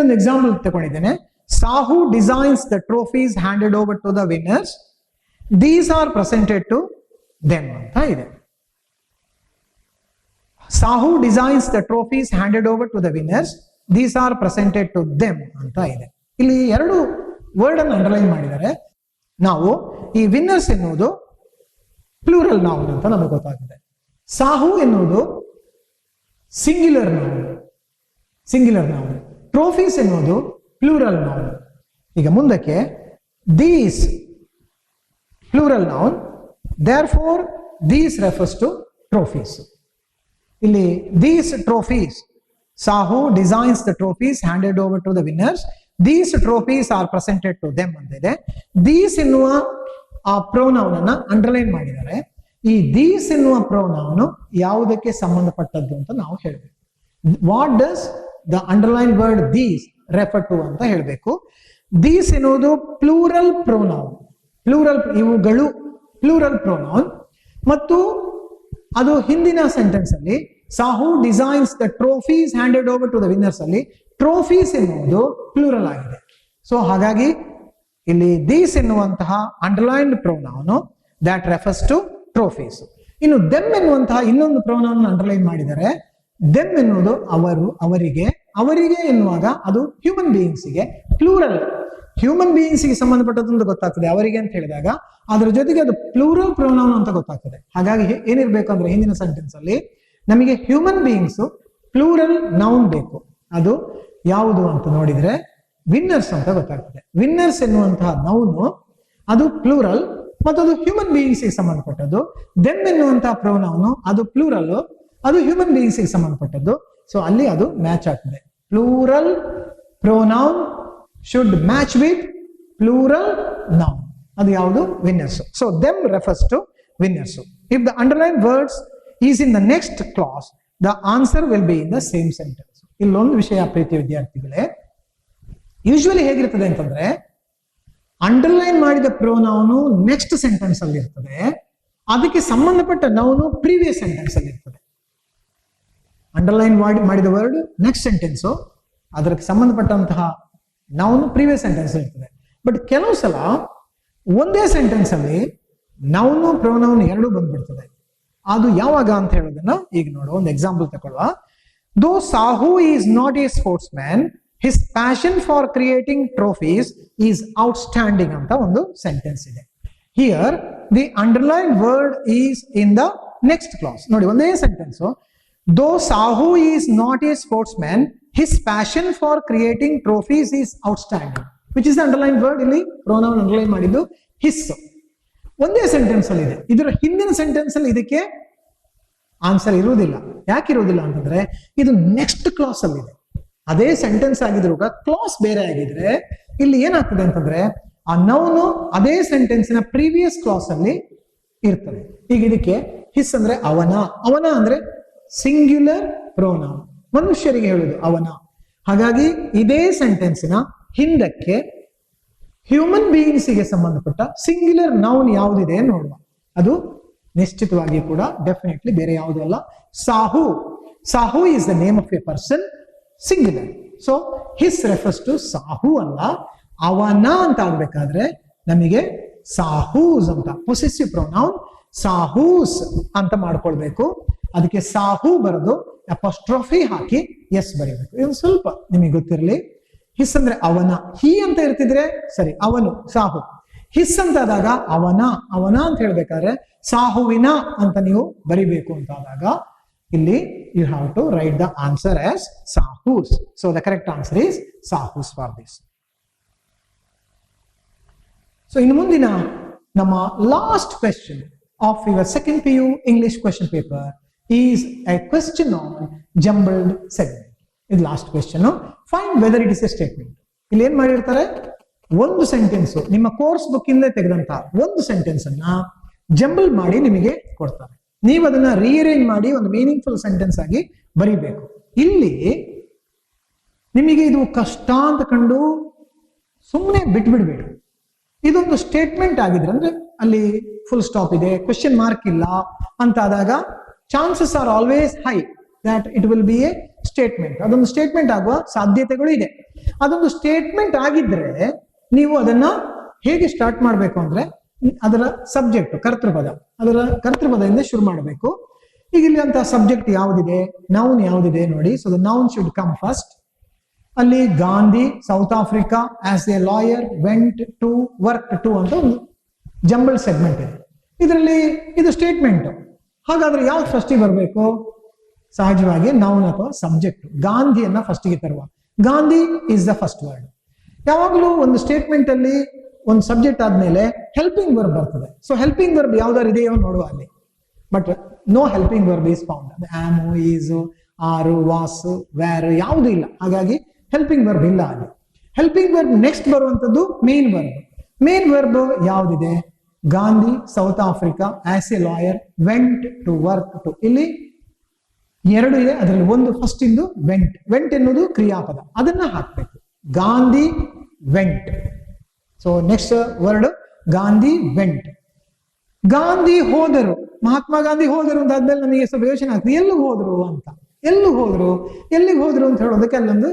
ಒಂದು ಎಕ್ಸಾಂಪಲ್ ತಗೊಂಡಿದ್ದೇನೆ. Sahu designs the trophies handed over to the winners, these are presented to them ಅಂತ ಇದೆ. Sahu designs the trophies handed over to the winners, these are presented to them ಅಂತ ಇದೆ. ಇಲ್ಲಿ 2 ವರ್ಡ್ ಅನ್ನು ಅಂಡರ್ಲೈನ್ ಮಾಡಿದ್ದಾರೆ. ನಾವು ಈ ವಿನ್ನರ್ಸ್ ಎನ್ನುವುದು ಪ್ಲೂರಲ್ ನೌನ್ ಅಂತ ನಮಗೆ ಗೊತ್ತಾಗಿದೆ. ಸಾಹು ಎನ್ನುವುದು ಸಿಂಗ್ಯುಲರ್ ನೌನ್, ಟ್ರೋಫೀಸ್ ಎನ್ನುವುದು ಪ್ಲೂರಲ್ ನೌನ್. ಈಗ ಮುಂದಕ್ಕೆ these plural noun, therefore these refers to trophies. ಇಲ್ಲಿ these trophies, Sahu designs the trophies handed over to the winners, these trophies are presented to them ಅಂತಿದೆ. these ಎನ್ನುವ ಆ pronoun ಅನ್ನ underline ಮಾಡಿದ್ದಾರೆ. ಈ these ಎನ್ನುವ ಪ್ರೊನೌನ್ ಯಾವುದಕ್ಕೆ ಸಂಬಂಧಪಟ್ಟದ್ದು ಅಂತ ನಾವು ಹೇಳಬೇಕು. What does the underline word these refer to ಅಂತ ಹೇಳಬೇಕು. these ಎನ್ನುವುದು ಪ್ಲೂರಲ್ ಪ್ರೊನೌನ್, ಇವುಗಳು ಪ್ಲೂರಲ್ ಪ್ರೊನೌನ್. ಮತ್ತು ಅದು ಹಿಂದಿನ ಸೆಂಟೆನ್ಸ್ ಅಲ್ಲಿ Sahu designs the trophies handed over to the winners ಅಲ್ಲಿ ಟ್ರೋಫೀಸ್ ಎನ್ನುವುದು ಪ್ಲೂರಲ್ ಆಗಿದೆ. ಸೊ ಹಾಗಾಗಿ ಇಲ್ಲಿ ದೀಸ್ ಎನ್ನುವಂತಹ underlined pronoun that refers to trophies. ಇನ್ನು ದೆಮ್ ಎನ್ನುವಂತಹ ಇನ್ನೊಂದು ಪ್ರೊನೌನ್ ಅಂಡರ್ಲೈನ್ ಮಾಡಿದರೆ, ದೆಮ್ ಎನ್ನುವುದು ಅವರಿಗೆ ಎನ್ನುವಾಗ ಅದು ಹ್ಯೂಮನ್ ಬೀಯಿಂಗ್ಸ್ಗೆ ಪ್ಲೂರಲ್, ಹ್ಯೂಮನ್ ಬೀಯಿಂಗ್ಸ್ಗೆ ಸಂಬಂಧಪಟ್ಟದ್ದು ಅಂತ ಗೊತ್ತಾಗ್ತದೆ ಅವರಿಗೆ ಅಂತ ಹೇಳಿದಾಗ. ಅದ್ರ ಜೊತೆಗೆ ಅದು ಪ್ಲೂರಲ್ ಪ್ರೊನೌನ್ ಅಂತ ಗೊತ್ತಾಗ್ತದೆ. ಹಾಗಾಗಿ ಏನಿರ್ಬೇಕು ಅಂದ್ರೆ ಹಿಂದಿನ ಸೆಂಟೆನ್ಸ್ ಅಲ್ಲಿ ನಮಗೆ ಹ್ಯೂಮನ್ ಬೀಯಿಂಗ್ಸ್ ಪ್ಲೂರಲ್ ನೌನ್ ಬೇಕು. ಅದು ಯಾವುದು ಅಂತ ನೋಡಿದ್ರೆ ವಿನ್ನರ್ಸ್ ಅಂತ ಗೊತ್ತಾಗ್ತದೆ. ವಿನ್ನರ್ಸ್ ಎನ್ನುವಂತಹ ನೌನು ಅದು ಪ್ಲೂರಲ್ ಮತ್ತು ಅದು ಹ್ಯೂಮನ್ ಬೀಯಿಂಗ್ಸ್ಗೆ ಸಂಬಂಧಪಟ್ಟದ್ದು. ದೆಮ್ ಎನ್ನುವಂತಹ ಪ್ರೊನೌನು ಅದು ಪ್ಲೂರಲ್, ಅದು ಹ್ಯೂಮನ್ ಬೀಯಿಂಗ್ಸ್ಗೆ ಸಂಬಂಧಪಟ್ಟದ್ದು. ಸೊ ಅಲ್ಲಿ ಅದು ಮ್ಯಾಚ್ ಆಗ್ತದೆ. Plural pronoun should match with plural noun. ಅದು ಯಾವುದು? Winners. So them refers to winners. If the underline words is in the next clause, the answer will be in the same sentence. ಇಲ್ಲೊಂದು ವಿಷಯ ಪ್ರೀತಿಯ ವಿದ್ಯಾರ್ಥಿಗಳೇ, usually ಹೇಗಿರ್ತದೆ ಅಂತಂದ್ರೆ underline ಮಾಡಿದ pronoun next sentence ಅಲ್ಲಿ ಇರ್ತದೆ, ಅದಕ್ಕೆ ಸಂಬಂಧಪಟ್ಟ ನೌನು ಪ್ರೀವಿಯಸ್ ಸೆಂಟೆನ್ಸ್ ಅಲ್ಲಿ ಇರ್ತದೆ. ಅಂಡರ್ಲೈನ್ ಮಾಡಿದ ವರ್ಡ್ ನೆಕ್ಸ್ಟ್ ಸೆಂಟೆನ್ಸು, ಅದಕ್ಕೆ ಸಂಬಂಧಪಟ್ಟಂತಹ ನೌನು ಪ್ರೀವಿಯಸ್ ಸೆಂಟೆನ್ಸ್ ಇರ್ತದೆ. ಬಟ್ ಕೆಲವು ಸಲ ಒಂದೇ ಸೆಂಟೆನ್ಸ್ ಅಲ್ಲಿ ನೌನು ಪ್ರೊನೌನ್ ಎರಡೂ ಬಂದ್ಬಿಡ್ತದೆ. ಅದು ಯಾವಾಗ ಅಂತ ಹೇಳೋದನ್ನ ಈಗ ನೋಡುವ. ಒಂದು ಎಕ್ಸಾಂಪಲ್ ತಗೊಳ್ಳುವ. ದೋ Sahu is not A sports man, his passion for creating trophies is outstanding ಅಂತ ಒಂದು ಸೆಂಟೆನ್ಸ್ ಇದೆ. Here the underline word is in the next class. ನೋಡಿ, ಒಂದೇ ಸೆಂಟೆನ್ಸ್. ದೋ Sahu is not A sports man, his passion for creating trophies is outstanding. Which is underline word? ಇಲ್ಲಿ pronoun underline ಮಾಡಿದ್ದು his. ಒಂದೇ sentence ಅಲ್ಲಿ ಇದೆ. ಇದರ ಹಿಂದಿನ ಸೆಂಟೆನ್ಸ್ ಅಲ್ಲಿ ಇದಕ್ಕೆ ಆನ್ಸರ್ ಇರುವುದಿಲ್ಲ. ಯಾಕೆ ಇರುವುದಿಲ್ಲ ಅಂತಂದ್ರೆ ಇದು ನೆಕ್ಸ್ಟ್ ಕ್ಲಾಸ್ ಅಲ್ಲಿ ಇದೆ. ಅದೇ ಸೆಂಟೆನ್ಸ್ ಆಗಿದ್ರು ಕ್ಲಾಸ್ ಬೇರೆ ಆಗಿದ್ರೆ ಇಲ್ಲಿ ಏನಾಗ್ತದೆ ಅಂತಂದ್ರೆ ಆ ನೌನು ಅದೇ ಸೆಂಟೆನ್ಸಿನ ಪ್ರೀವಿಯಸ್ ಕ್ಲಾಸ್ ಅಲ್ಲಿ ಇರ್ತದೆ. ಈಗ ಇದಕ್ಕೆ ಹಿಸ್ ಅಂದ್ರೆ ಅವನ. ಅವನ ಅಂದ್ರೆ ಸಿಂಗ್ಯುಲರ್ ಪ್ರೊನೌನ್, ಮನುಷ್ಯರಿಗೆ ಹೇಳುದು ಅವನ. ಹಾಗಾಗಿ ಇದೇ ಸೆಂಟೆನ್ಸಿನ ಹಿಂದಕ್ಕೆ ಹ್ಯೂಮನ್ ಬೀಯಿಂಗ್ಸ್ಗೆ ಸಂಬಂಧಪಟ್ಟ ಸಿಂಗ್ಯುಲರ್ ನೌನ್ ಯಾವುದಿದೆ ನೋಡುವ. ಅದು ನಿಶ್ಚಿತವಾಗಿ ಕೂಡ ಡೆಫಿನೆಟ್ಲಿ ಬೇರೆ ಯಾವುದೂ ಅಲ್ಲ, Sahu. Sahu is the name of a person, singular. So his refers to Sahu ಅಲ್ಲ, ಅವನ ಅಂತ ಆಗ್ಬೇಕಾದ್ರೆ ನಮಗೆ ಸಾಹೂಸ್ ಅಂತ ಪೊಸೆಸಿವ್ ಪ್ರೊನೌನ್ ಸಾಹೂಸ್ ಅಂತ ಮಾಡ್ಕೊಳ್ಬೇಕು. ಅದಕ್ಕೆ ಸಾಹು ಬರೆದು ಅಪಾಸ್ಟ್ರೋಫಿ ಹಾಕಿ ಎಸ್ ಬರೀಬೇಕು. ಇದು ಸ್ವಲ್ಪ ನಿಮಗೆ ಗೊತ್ತಿರಲಿ. ಹಿಸ್ ಅಂದ್ರೆ ಅವನ, ಹಿ ಅಂತ ಇರ್ತಿದ್ರೆ ಸರಿ, ಅವನು ಸಾಹು. ಹಿಸ್ ಅಂತ ಆದಾಗ ಅವನ, ಅವನ ಅಂತ ಹೇಳ್ಬೇಕಾದ್ರೆ ಸಾಹುವಿನ ಅಂತ ನೀವು ಬರಿಬೇಕು ಅಂತ ಆದಾಗ ಇಲ್ಲಿ you have to write the answer as sahus. So the correct answer is sahus for this. So in ಮುಂದಿನ ನಮ್ಮ last question of your second PU English question paper is a question on jumbled segment. ಇದು last question. Find whether it is A statement. ಇಲ್ಲಿ ಏನ್ ಮಾಡಿರ್ತಾರೆ, ಒಂದು sentence ನಿಮ್ಮ course book ಇಂದ ತೆಗೆದಂತ ಒಂದು ಸೆಂಟೆನ್ಸ್ ಅನ್ನ ಜಂಬಲ್ ಮಾಡಿ ನಿಮಗೆ ಕೊಡ್ತಾರೆ. ನೀವು ಅದನ್ನ ರೀಅರೇಂಜ್ ಮಾಡಿ ಒಂದು ಮೀನಿಂಗ್ಫುಲ್ ಸೆಂಟೆನ್ಸ್ ಆಗಿ ಬರೀಬೇಕು. ಇಲ್ಲಿ ನಿಮಗೆ ಇದು ಕಷ್ಟ ಅಂತ ಕಂಡು ಸುಮ್ಮನೆ ಬಿಟ್ಬಿಡ್ಬೇಡಿ. ಇದೊಂದು ಸ್ಟೇಟ್ಮೆಂಟ್ ಆಗಿದ್ರೆ ಅಂದ್ರೆ ಅಲ್ಲಿ ಫುಲ್ ಸ್ಟಾಪ್ ಇದೆ, ಕ್ವೆಶ್ಚನ್ ಮಾರ್ಕ್ ಇಲ್ಲ ಅಂತ ಆದಾಗ chances are always high that it will be A statement. ಅದೊಂದು ಸ್ಟೇಟ್ಮೆಂಟ್ ಆಗುವ ಸಾಧ್ಯತೆಗಳು ಇದೆ. ಅದೊಂದು ಸ್ಟೇಟ್ಮೆಂಟ್ ಆಗಿದ್ರೆ ನೀವು ಅದನ್ನ ಹೇಗೆ ಸ್ಟಾರ್ಟ್ ಮಾಡಬೇಕು ಅಂದ್ರೆ ಅದರ ಸಬ್ಜೆಕ್ಟ್ ಕರ್ತೃಪದ, ಅದರ ಕರ್ತೃಪದದಿಂದ ಶುರು ಮಾಡಬೇಕು. ಈಗ ಇಲ್ಲಿ ಅಂತ ಸಬ್ಜೆಕ್ಟ್ ಯಾವುದಿದೆ, ನೌನ್ ಯಾವುದಿದೆ ನೋಡಿ. So the noun should come first. ಅಲ್ಲಿ Gandhi South Africa as a lawyer went to work to ಅಂತ ಒಂದು ಜಂಬಲ್ ಸೆಗ್ಮೆಂಟ್ ಇದೆ. ಇದರಲ್ಲಿ ಇದು ಸ್ಟೇಟ್ಮೆಂಟ್. ಹಾಗಾದ್ರೆ ಯಾವ್ದು ಫಸ್ಟಿಗೆ ಬರಬೇಕು? ಸಹಜವಾಗಿ ನೌನ್ ಅಥವಾ ಸಬ್ಜೆಕ್ಟ್. ಗಾಂಧಿಯನ್ನ ಫಸ್ಟಿಗೆ ತರುವ. Gandhi is the first word. ಯಾವಾಗಲೂ ಒಂದು ಸ್ಟೇಟ್ಮೆಂಟ್ ಅಲ್ಲಿ ಒಂದು ಸಬ್ಜೆಕ್ಟ್ ಆದ್ಮೇಲೆ ಹೆಲ್ಪಿಂಗ್ ವರ್ಬ್ ಬರ್ತದೆ. ಸೊ ಹೆಲ್ಪಿಂಗ್ ವರ್ಬ್ ಯಾವ್ದಾರು ಇದೆಯೋ ನೋಡುವ ಅಲ್ಲಿ. But no helping verb is found. Am, is, are, was, ವ್ಯಾರು ಯಾವುದು ಇಲ್ಲ. ಹಾಗಾಗಿ ಹೆಲ್ಪಿಂಗ್ ವರ್ಬ್ ಇಲ್ಲ ಅಲ್ಲಿ. ಹೆಲ್ಪಿಂಗ್ ವರ್ಬ್ ನೆಕ್ಸ್ಟ್ ಬರುವಂತದ್ದು ಮೇನ್ ವರ್ಬ್. ಮೇನ್ ವರ್ಬ್ ಯಾವ್ದಿದೆ? Gandhi South Africa as a lawyer went to work to. ಇಲ್ಲಿ ಎರಡು ಇದೆ, ಅದರಲ್ಲಿ ಒಂದು ಫಸ್ಟ್ ಇಂದು ವೆಂಟ್. ವೆಂಟ್ ಎನ್ನುವುದು ಕ್ರಿಯಾಪದ, ಅದನ್ನ ಹಾಕ್ಬೇಕು. Gandhi vent. So next word Gandhi vent. Gandhi ಹೋದರು, ಮಹಾತ್ಮ ಗಾಂಧಿ ಹೋದರು ಅಂತ ಆದ್ಮೇಲೆ ನಮಗೆ ಸ್ವಲ್ಪ ಯೋಚನೆ ಆಗ್ತದೆ, ಎಲ್ಲಿ ಹೋದ್ರು ಅಂತ. ಎಲ್ಲಿ ಹೋದ್ರು, ಎಲ್ಲಿಗೆ ಹೋದ್ರು ಅಂತ ಹೇಳೋದಕ್ಕೆ ಅಲ್ಲೊಂದು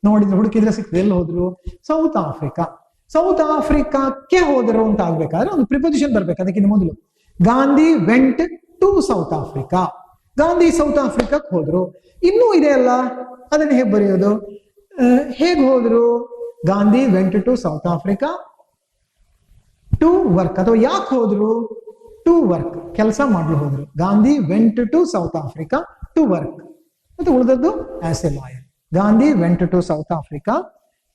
ನೋಡಿದ್ರೆ ಹುಡುಕಿದ್ರೆ ಸಿಗ್ತದೆ. ಎಲ್ಲಿ ಹೋದ್ರು? South Africa. ಸೌತ್ ಆಫ್ರಿಕಾಕ್ಕೆ ಹೋದರು ಅಂತ ಆಗ್ಬೇಕಾದ್ರೆ ಒಂದು ಪ್ರಿಪೋಸಿಷನ್ ಬರ್ಬೇಕು ಅದಕ್ಕಿಂತ ಮೊದಲು. Gandhi went to South Africa. Gandhi South ಆಫ್ರಿಕಾಕ್ಕೆ ಹೋದ್ರು. ಇನ್ನೂ ಇದೆ ಅಲ್ಲ, ಅದನ್ನ ಹೇಗೆ ಬರೆಯೋದು? ಹೇಗೆ ಹೋದ್ರು? Gandhi went to South Africa to work. ಅಥವಾ ಯಾಕೆ ಹೋದ್ರು? ಟು ವರ್ಕ್, ಕೆಲಸ ಮಾಡಲು ಹೋದ್ರು. Gandhi went to South Africa to work. ಮತ್ತೆ ಉಳಿದದ್ದು as a lawyer. Gandhi went to South Africa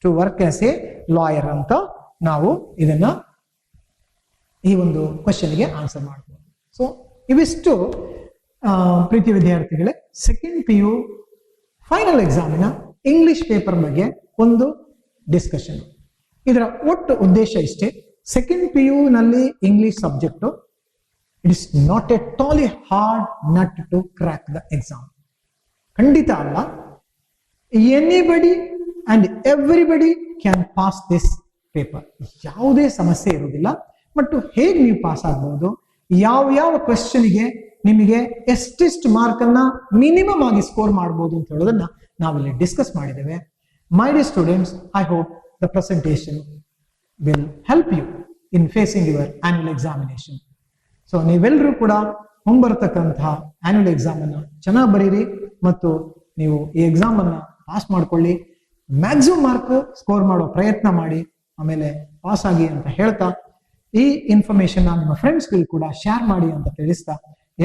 to work as a lawyer ಅಂತ ನಾವು ಇದನ್ನ ಈ ಒಂದು ಕ್ವೆಶ್ಚನ್ಗೆ ಆನ್ಸರ್ ಮಾಡ್ಬೋದು. ಸೊ ಇವಿಷ್ಟು ಪ್ರೀತಿ ವಿದ್ಯಾರ್ಥಿಗಳೇ ಸೆಕೆಂಡ್ PU ಫೈನಲ್ ಎಕ್ಸಾಮಿನ ಇಂಗ್ಲಿಷ್ ಪೇಪರ್ ಬಗ್ಗೆ ಒಂದು ಡಿಸ್ಕಷನ್. ಇದರ ಒಟ್ಟು ಉದ್ದೇಶ ಇಷ್ಟೇ. ಸೆಕೆಂಡ್ PU ನಲ್ಲಿ English subject it is not at all a hard nut to crack the exam. ಖಂಡಿತ ಅಲ್ಲ. Anybody and everybody can pass this paper. ಯಾವುದೇ ಸಮಸ್ಯೆ ಇರುವುದಿಲ್ಲ. ಬಟ್ ಹೇಗೆ ನೀವು ಪಾಸ್ ಆಗ್ಬಹುದು, ಯಾವ ಕ್ವೆಶ್ಚನ್ಗೆ ನಿಮಗೆ ಎಷ್ಟೆಷ್ಟು ಮಾರ್ಕ್ ಅನ್ನ ಮಿನಿಮಮ್ ಆಗಿ ಸ್ಕೋರ್ ಮಾಡಬಹುದು ಅಂತ ಹೇಳೋದನ್ನ ನಾವಿಲ್ಲಿ ಡಿಸ್ಕಸ್ ಮಾಡಿದ್ದೇವೆ. My dear students, I hope the presentation will help you in facing your annual examination. So ನೀವೆಲ್ಲರೂ ಕೂಡ ಮುಂಬರತಕ್ಕಂತಹ ಆನ್ಯುವಲ್ ಎಕ್ಸಾಮ್ ಅನ್ನ ಚೆನ್ನಾಗಿ ಬರೀರಿ ಮತ್ತು ನೀವು ಈ ಎಕ್ಸಾಮ್ ಅನ್ನ ಪಾಸ್ ಮಾಡ್ಕೊಳ್ಳಿ. ಮ್ಯಾಕ್ಸಿಮಮ್ ಮಾರ್ಕ್ ಸ್ಕೋರ್ ಮಾಡೋ ಪ್ರಯತ್ನ ಮಾಡಿ, ಆಮೇಲೆ ಪಾಸ್ ಆಗಿ ಅಂತ ಹೇಳ್ತಾ ಈ ಇನ್ಫಾರ್ಮೇಶನ್ ನಿಮ್ಮ ಫ್ರೆಂಡ್ಸ್ಗಳು ಕೂಡ ಶೇರ್ ಮಾಡಿ ಅಂತ ತಿಳಿಸ್ತಾ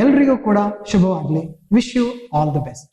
ಎಲ್ರಿಗೂ ಕೂಡ ಶುಭವಾಗಲಿ. Wish you all the best.